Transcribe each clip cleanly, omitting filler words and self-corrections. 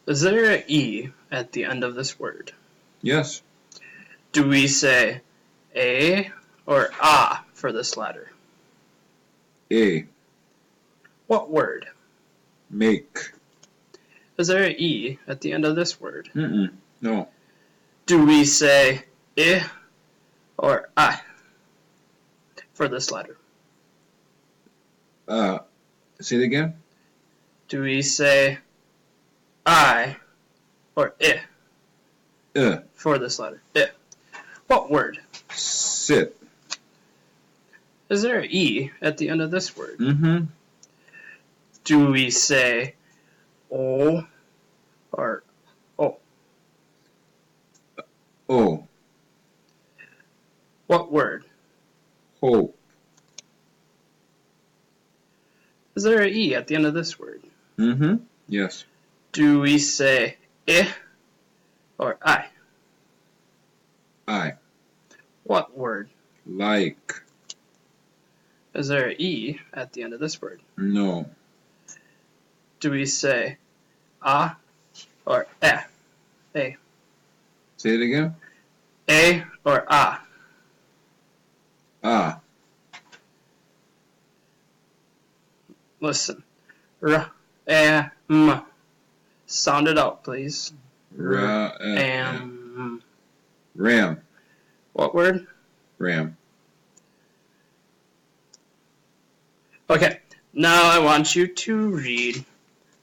Is there an E at the end of this word? Yes. Do we say a or ah for this letter? A. What word? Make. Is there an E at the end of this word? No. Do we say I or I for this letter? Say it again. Do we say I or I for this letter? I. What word? Sit. Is there an E at the end of this word? Do we say O or O? O. What word? Hope. Is there an E at the end of this word? Yes. Do we say I or I? I. What word? Like. Is there an E at the end of this word? No. Do we say A or A? A. Say it again. A or A? Ah. Listen. R, A, M. Sound it out, please. Ram. Ram. What word? Ram. Okay, now I want you to read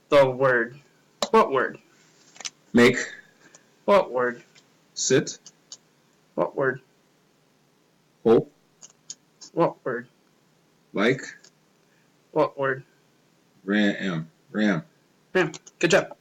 the word. What word? Make. What word? Sit. What word? Hope. What word? Like. What word? Ram. Ram. Good job.